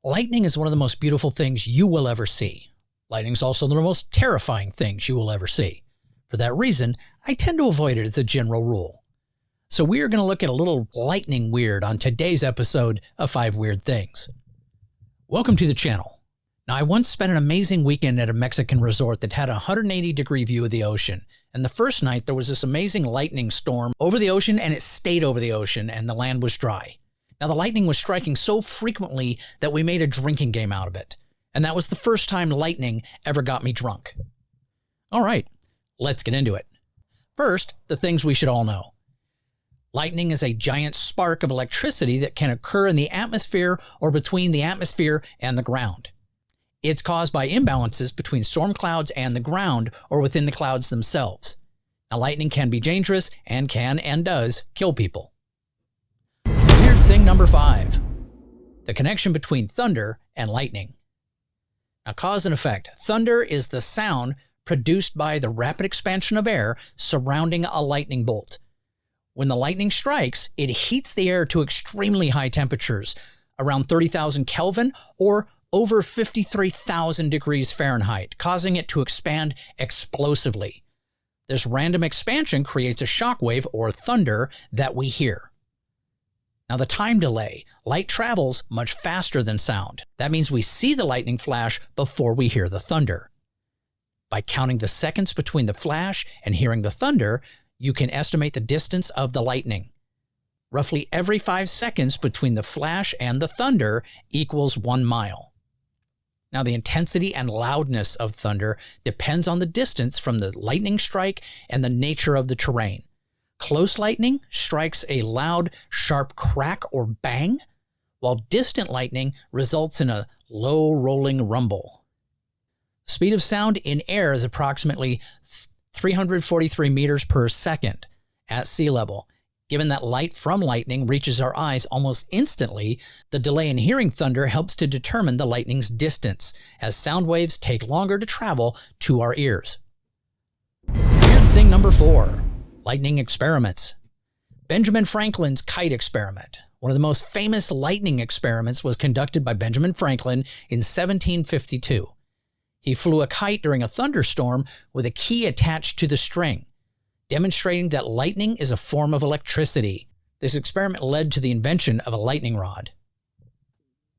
Lightning is one of the most beautiful things you will ever see. Lightning is also one of the most terrifying things you will ever see. For that reason, I tend to avoid it as a general rule. So we are going to look at a little lightning weird on today's episode of 5 Weird Things. Welcome to the channel. Now, I once spent an amazing weekend at a Mexican resort that had a 180-degree view of the ocean. And the first night, there was this amazing lightning storm over the ocean, and it stayed over the ocean, and the land was dry. Now, the lightning was striking so frequently that we made a drinking game out of it. And that was the first time lightning ever got me drunk. All right, let's get into it. First, the things we should all know. Lightning is a giant spark of electricity that can occur in the atmosphere or between the atmosphere and the ground. It's caused by imbalances between storm clouds and the ground or within the clouds themselves. Now, lightning can be dangerous and can and does kill people. Weird thing number 5, the connection between thunder and lightning. Now, cause and effect. Thunder is the sound produced by the rapid expansion of air surrounding a lightning bolt. When the lightning strikes, it heats the air to extremely high temperatures, around 30,000 Kelvin or over 53,000 degrees Fahrenheit, causing it to expand explosively. This random expansion creates a shock wave or thunder that we hear. Now, the time delay. Light travels much faster than sound. That means we see the lightning flash before we hear the thunder. By counting the seconds between the flash and hearing the thunder, you can estimate the distance of the lightning. Roughly every 5 seconds between the flash and the thunder equals 1 mile. Now, the intensity and loudness of thunder depends on the distance from the lightning strike and the nature of the terrain. Close lightning strikes a loud, sharp crack or bang, while distant lightning results in a low, rolling rumble. The speed of sound in air is approximately 343 meters per second at sea level. Given that light from lightning reaches our eyes almost instantly, the delay in hearing thunder helps to determine the lightning's distance, as sound waves take longer to travel to our ears. Weird thing number 4. Lightning experiments. Benjamin Franklin's kite experiment. One of the most famous lightning experiments was conducted by Benjamin Franklin in 1752. He flew a kite during a thunderstorm with a key attached to the string, demonstrating that lightning is a form of electricity. This experiment led to the invention of a lightning rod.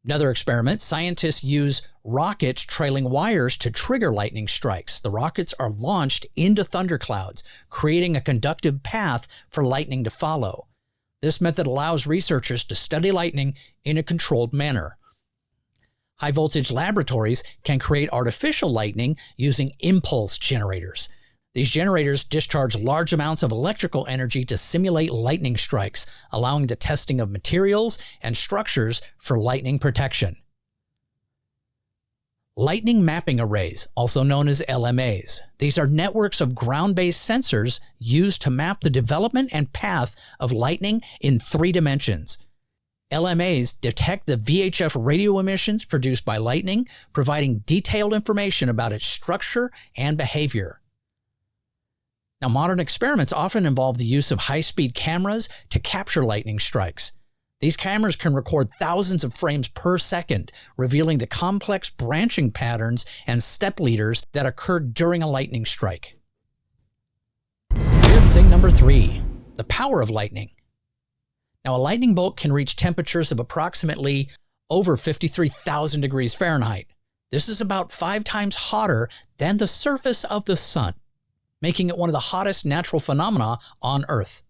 Another experiment, scientists use rockets trailing wires to trigger lightning strikes. The rockets are launched into thunderclouds, creating a conductive path for lightning to follow. This method allows researchers to study lightning in a controlled manner. High-voltage laboratories can create artificial lightning using impulse generators. These generators discharge large amounts of electrical energy to simulate lightning strikes, allowing the testing of materials and structures for lightning protection. Lightning mapping arrays, also known as LMAs. These are networks of ground-based sensors used to map the development and path of lightning in 3 dimensions. LMAs detect the VHF radio emissions produced by lightning, providing detailed information about its structure and behavior. Now, modern experiments often involve the use of high-speed cameras to capture lightning strikes. These cameras can record thousands of frames per second, revealing the complex branching patterns and step leaders that occur during a lightning strike. Weird thing number 3, the power of lightning. Now, a lightning bolt can reach temperatures of approximately over 53,000 degrees Fahrenheit. This is about 5 times hotter than the surface of the sun, making it one of the hottest natural phenomena on Earth.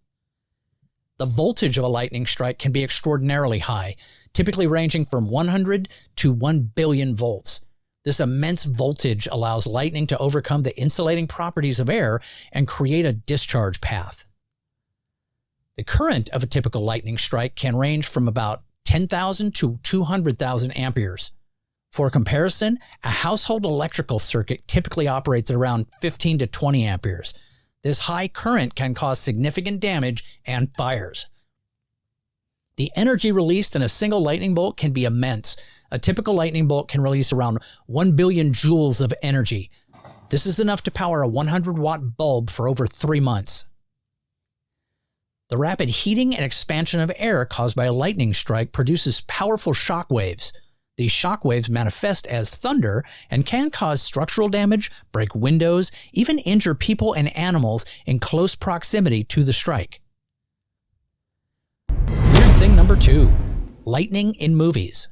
The voltage of a lightning strike can be extraordinarily high, typically ranging from 100 to 1 billion volts. This immense voltage allows lightning to overcome the insulating properties of air and create a discharge path. The current of a typical lightning strike can range from about 10,000 to 200,000 amperes. For comparison, a household electrical circuit typically operates at around 15 to 20 amperes. This high current can cause significant damage and fires. The energy released in a single lightning bolt can be immense. A typical lightning bolt can release around 1 billion joules of energy. This is enough to power a 100-watt bulb for over 3 months. The rapid heating and expansion of air caused by a lightning strike produces powerful shock waves. These shockwaves manifest as thunder and can cause structural damage, break windows, even injure people and animals in close proximity to the strike. Weird thing number 2. Lightning in movies.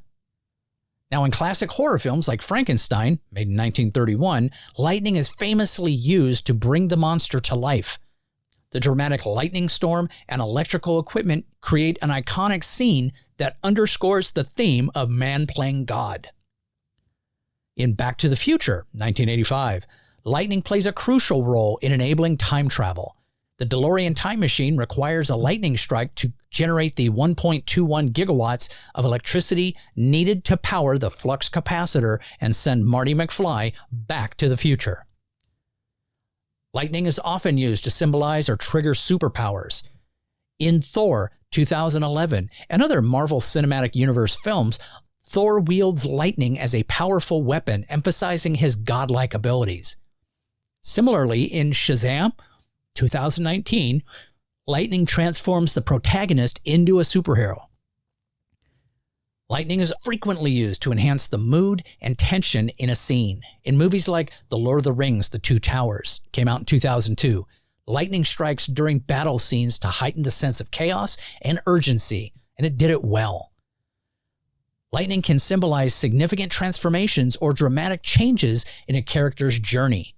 Now, in classic horror films like Frankenstein, made in 1931, lightning is famously used to bring the monster to life. The dramatic lightning storm and electrical equipment create an iconic scene that underscores the theme of man playing God. In Back to the Future, 1985, lightning plays a crucial role in enabling time travel. The DeLorean time machine requires a lightning strike to generate the 1.21 gigawatts of electricity needed to power the flux capacitor and send Marty McFly back to the future. Lightning is often used to symbolize or trigger superpowers. In Thor 2011 and other Marvel Cinematic Universe films, Thor wields lightning as a powerful weapon, emphasizing his godlike abilities. Similarly, in Shazam 2019, lightning transforms the protagonist into a superhero. Lightning is frequently used to enhance the mood and tension in a scene. In movies like The Lord of the Rings, The Two Towers, came out in 2002, lightning strikes during battle scenes to heighten the sense of chaos and urgency, and it did it well. Lightning can symbolize significant transformations or dramatic changes in a character's journey.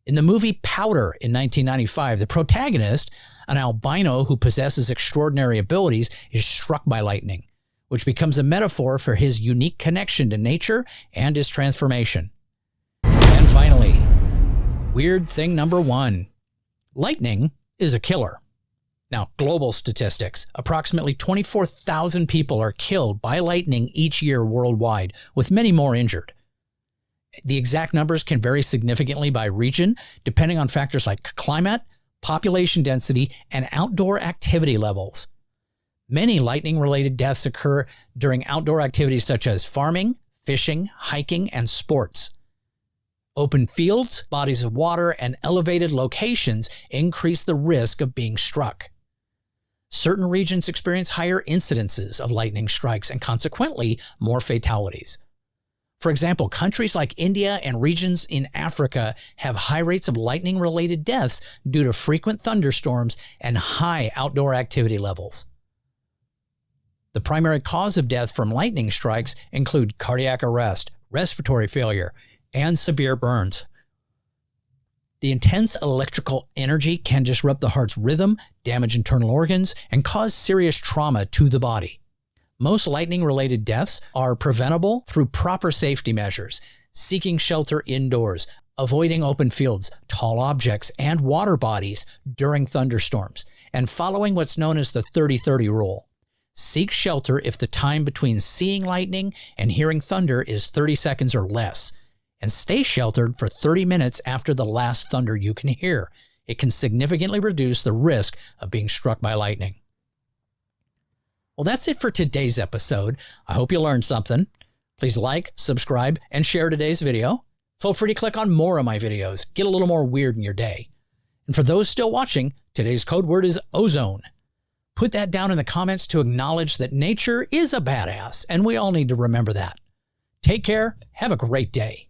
In the movie Powder in 1995, the protagonist, an albino who possesses extraordinary abilities, is struck by lightning, which becomes a metaphor for his unique connection to nature and his transformation. And finally, weird thing number 1. Lightning is a killer. Now, global statistics. Approximately 24,000 people are killed by lightning each year worldwide, with many more injured. The exact numbers can vary significantly by region, depending on factors like climate, population density, and outdoor activity levels. Many lightning-related deaths occur during outdoor activities such as farming, fishing, hiking, and sports. Open fields, bodies of water, and elevated locations increase the risk of being struck. Certain regions experience higher incidences of lightning strikes and consequently more fatalities. For example, countries like India and regions in Africa have high rates of lightning-related deaths due to frequent thunderstorms and high outdoor activity levels. The primary cause of death from lightning strikes include cardiac arrest, respiratory failure, and severe burns. The intense electrical energy can disrupt the heart's rhythm, damage internal organs, and cause serious trauma to the body. Most lightning-related deaths are preventable through proper safety measures, seeking shelter indoors, avoiding open fields, tall objects, and water bodies during thunderstorms, and following what's known as the 30-30 rule. Seek shelter if the time between seeing lightning and hearing thunder is 30 seconds or less, and stay sheltered for 30 minutes after the last thunder you can hear. It can significantly reduce the risk of being struck by lightning. Well, that's it for today's episode. I hope you learned something. Please like, subscribe, and share today's video. Feel free to click on more of my videos. Get a little more weird in your day. And for those still watching, today's code word is ozone. Put that down in the comments to acknowledge that nature is a badass, and we all need to remember that. Take care. Have a great day.